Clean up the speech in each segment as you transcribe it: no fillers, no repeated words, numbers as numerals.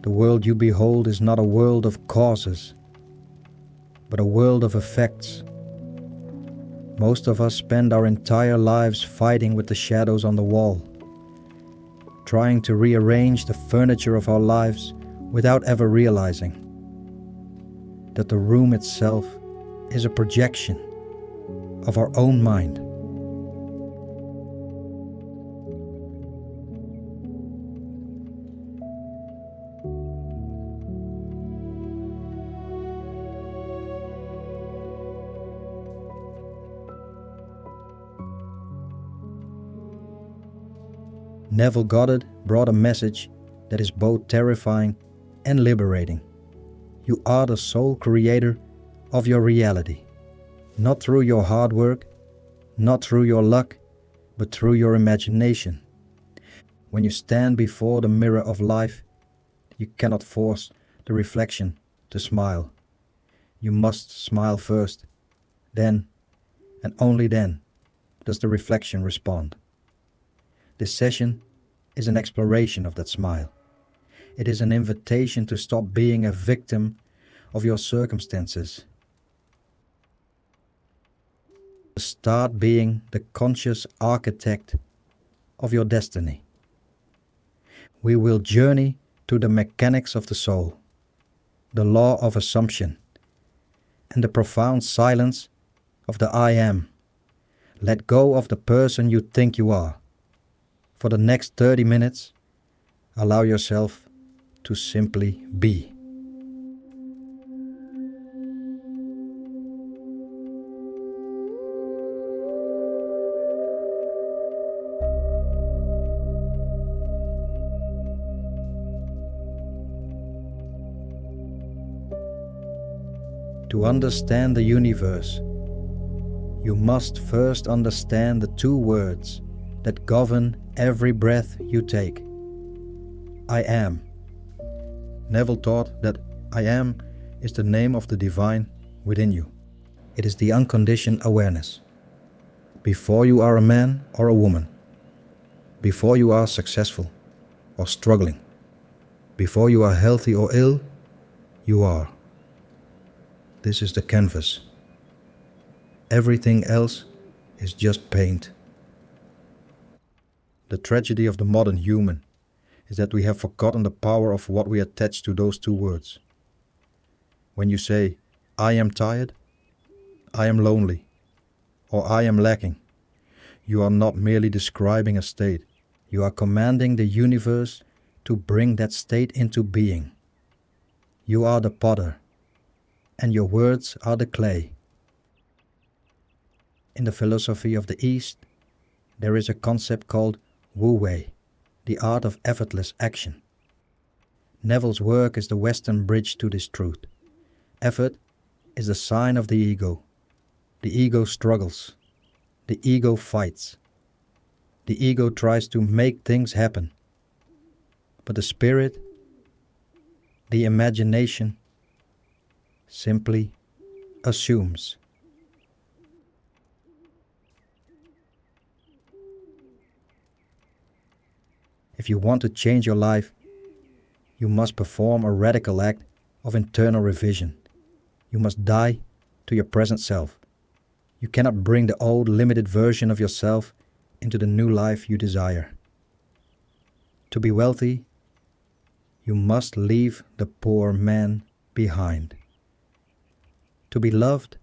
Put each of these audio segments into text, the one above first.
The world you behold is not a world of causes, but a world of effects. Most of us spend our entire lives fighting with the shadows on the wall, trying to rearrange the furniture of our lives without ever realizing that the room itself is a projection of our own mind. Neville Goddard brought a message that is both terrifying and liberating. You are the sole creator of your reality, not through your hard work, not through your luck, but through your imagination. When you stand before the mirror of life, you cannot force the reflection to smile. You must smile first. Then, and only then, does the reflection respond. This session is an exploration of that smile. It is an invitation to stop being a victim of your circumstances. To start being the conscious architect of your destiny. We will journey to the mechanics of the soul, the law of assumption, and the profound silence of the I am. Let go of the person you think you are. For the next 30 minutes, allow yourself to simply be. To understand the universe, you must first understand the two words that govern every breath you take. I am. Neville taught that I am is the name of the divine within you. It is the unconditioned awareness. Before you are a man or a woman, before you are successful or struggling, before you are healthy or ill, you are. This is the canvas. Everything else is just paint. The tragedy of the modern human is that we have forgotten the power of what we attach to those two words. When you say, I am tired, I am lonely, or I am lacking, you are not merely describing a state. You are commanding the universe to bring that state into being. You are the potter, and your words are the clay. In the philosophy of the East, there is a concept called Wu Wei, the art of effortless action. Neville's work is the Western bridge to this truth. Effort is the sign of the ego. The ego struggles. The ego fights. The ego tries to make things happen. But the spirit, the imagination, simply assumes. If you want to change your life, you must perform a radical act of internal revision. You must die to your present self. You cannot bring the old limited version of yourself into the new life you desire. To be wealthy, you must leave the poor man behind. To be loved,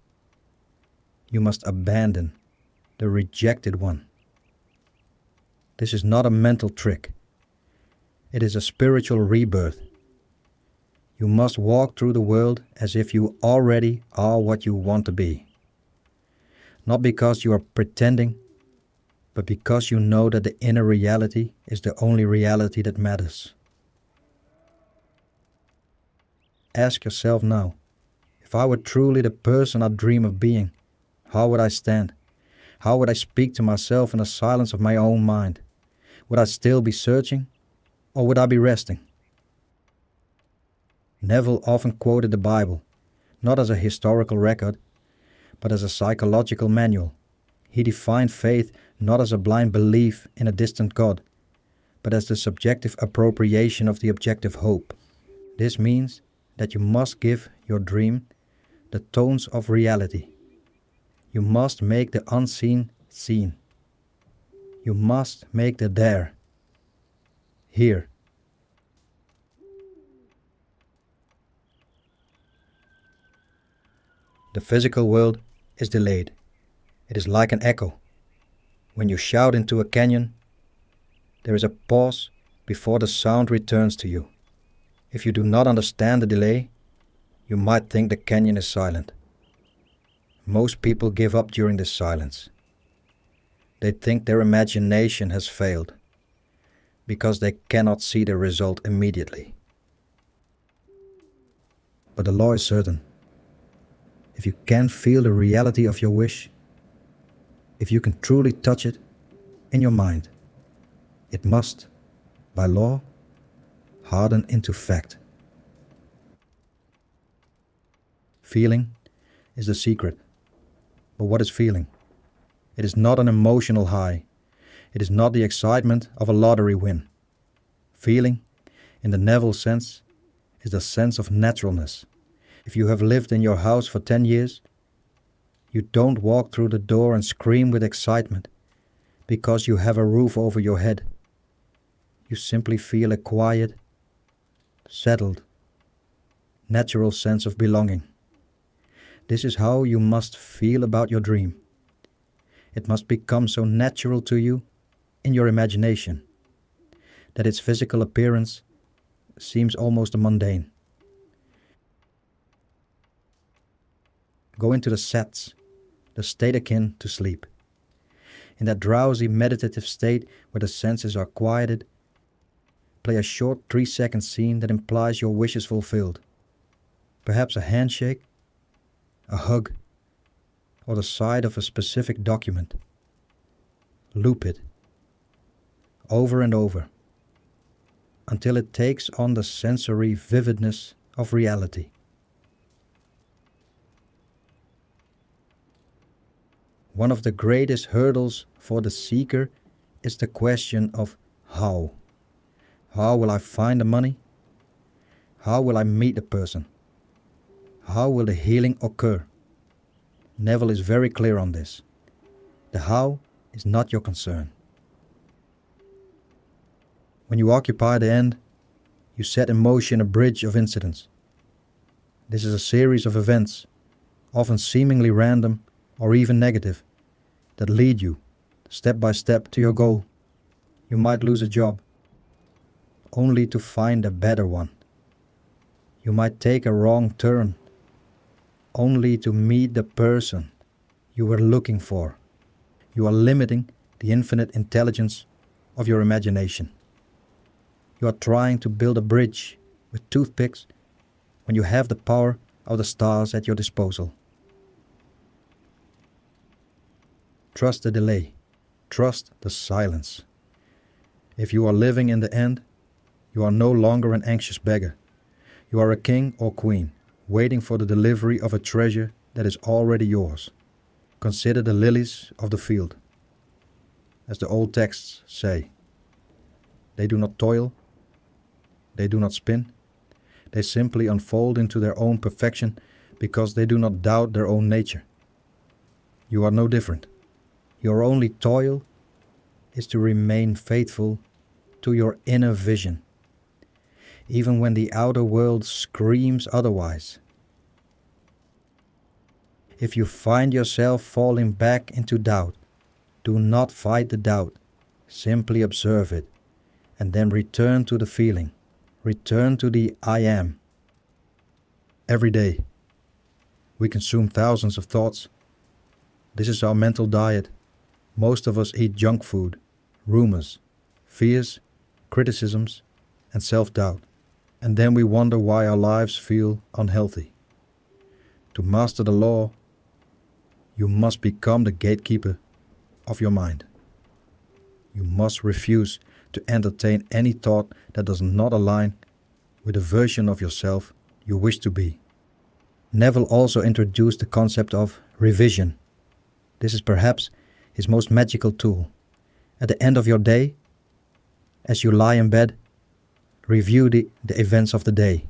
you must abandon the rejected one. This is not a mental trick. It is a spiritual rebirth. You must walk through the world as if you already are what you want to be. Not because you are pretending, but because you know that the inner reality is the only reality that matters. Ask yourself now, if I were truly the person I dream of being, how would I stand? How would I speak to myself in the silence of my own mind? Would I still be searching? Or would I be resting? Neville often quoted the Bible, not as a historical record, but as a psychological manual. He defined faith not as a blind belief in a distant God, but as the subjective appropriation of the objective hope. This means that you must give your dream the tones of reality. You must make the unseen seen. You must make the there, here. The physical world is delayed. It is like an echo. When you shout into a canyon, there is a pause before the sound returns to you. If you do not understand the delay, you might think the canyon is silent. Most people give up during this silence. They think their imagination has failed because they cannot see the result immediately. But the law is certain. If you can feel the reality of your wish, if you can truly touch it in your mind, it must, by law, harden into fact. Feeling is the secret. But what is feeling? It is not an emotional high. It is not the excitement of a lottery win. Feeling, in the Neville sense, is the sense of naturalness. If you have lived in your house for 10 years, you don't walk through the door and scream with excitement because you have a roof over your head. You simply feel a quiet, settled, natural sense of belonging. This is how you must feel about your dream. It must become so natural to you in your imagination that its physical appearance seems almost mundane. Go into the sats, the state akin to sleep. In that drowsy meditative state where the senses are quieted, play a short 3-second scene that implies your wish is fulfilled. Perhaps a handshake, a hug, or the sight of a specific document. Loop it over and over until it takes on the sensory vividness of reality. One of the greatest hurdles for the seeker is the question of how. How will I find the money? How will I meet the person? How will the healing occur? Neville is very clear on this. The how is not your concern. When you occupy the end, you set in motion a bridge of incidents. This is a series of events, often seemingly random or even negative, that lead you step by step to your goal. You might lose a job, only to find a better one. You might take a wrong turn, only to meet the person you were looking for. You are limiting the infinite intelligence of your imagination. You are trying to build a bridge with toothpicks when you have the power of the stars at your disposal. Trust the delay. Trust the silence. If you are living in the end, you are no longer an anxious beggar. You are a king or queen, waiting for the delivery of a treasure that is already yours. Consider the lilies of the field. As the old texts say, they do not toil, they do not spin, they simply unfold into their own perfection because they do not doubt their own nature. You are no different. Your only toil is to remain faithful to your inner vision, even when the outer world screams otherwise. If you find yourself falling back into doubt, do not fight the doubt. Simply observe it, and then return to the feeling. Return to the I am. Every day, we consume thousands of thoughts. This is our mental diet. Most of us eat junk food, rumors, fears, criticisms, and self-doubt. And then we wonder why our lives feel unhealthy. To master the law, you must become the gatekeeper of your mind. You must refuse to entertain any thought that does not align with the version of yourself you wish to be. Neville also introduced the concept of revision. This is perhaps his most magical tool. At the end of your day, as you lie in bed, review the events of the day.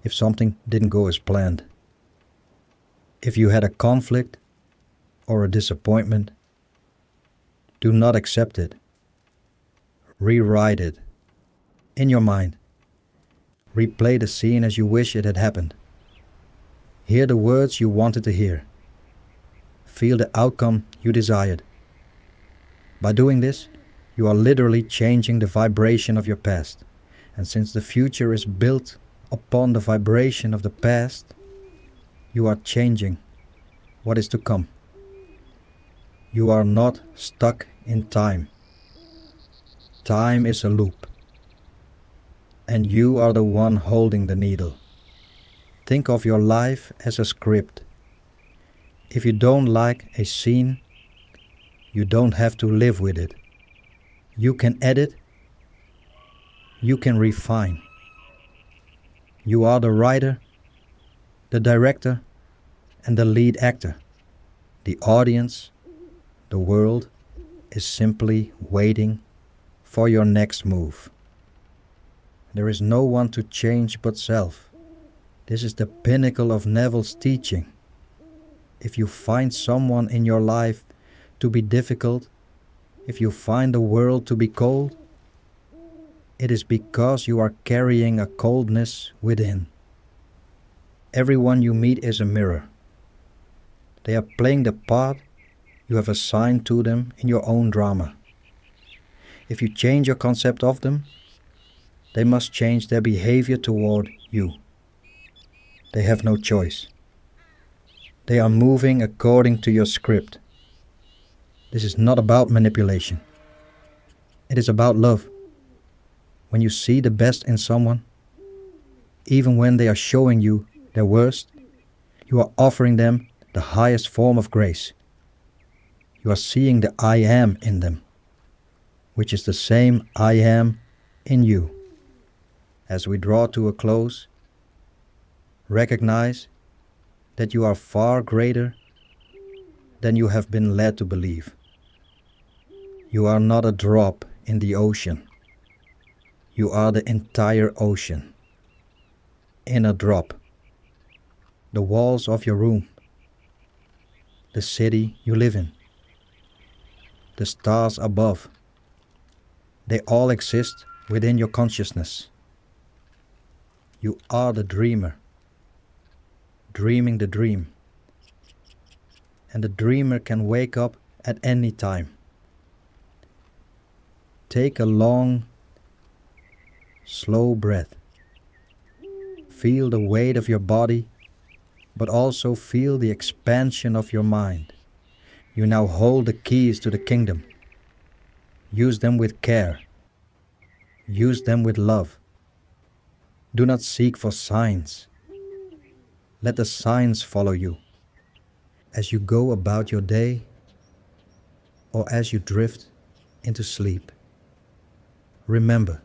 if something didn't go as planned. If you had a conflict or a disappointment, do not accept it. Rewrite it in your mind. Replay the scene as you wish it had happened. Hear the words you wanted to hear. Feel the outcome you desired. By doing this, you are literally changing the vibration of your past. And since the future is built upon the vibration of the past, you are changing what is to come. You are not stuck in time. Time is a loop, and you are the one holding the needle. Think of your life as a script. If you don't like a scene, you don't have to live with it. You can edit. You can refine. You are the writer, the director, and the lead actor. The audience, the world, is simply waiting for your next move. There is no one to change but self. This is the pinnacle of Neville's teaching. If you find someone in your life to be difficult, if you find the world to be cold, it is because you are carrying a coldness within. Everyone you meet is a mirror. They are playing the part you have assigned to them in your own drama. If you change your concept of them, they must change their behavior toward you. They have no choice. They are moving according to your script. This is not about manipulation. It is about love. When you see the best in someone, even when they are showing you their worst, you are offering them the highest form of grace. You are seeing the I am in them, which is the same I am in you. As we draw to a close, recognize that you are far greater than you have been led to believe. You are not a drop in the ocean. You are the entire ocean. In a drop. The walls of your room. The city you live in. The stars above. They all exist within your consciousness. You are the dreamer, dreaming the dream. And the dreamer can wake up at any time. Take a long, slow breath. Feel the weight of your body, but also feel the expansion of your mind. You now hold the keys to the kingdom. Use them with care. Use them with love. Do not seek for signs. Let the signs follow you. As you go about your day, or as you drift into sleep, remember,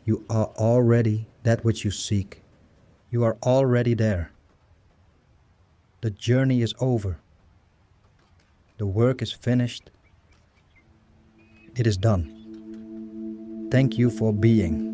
you are already that which you seek. You are already there. The journey is over. The work is finished. It is done. Thank you for being.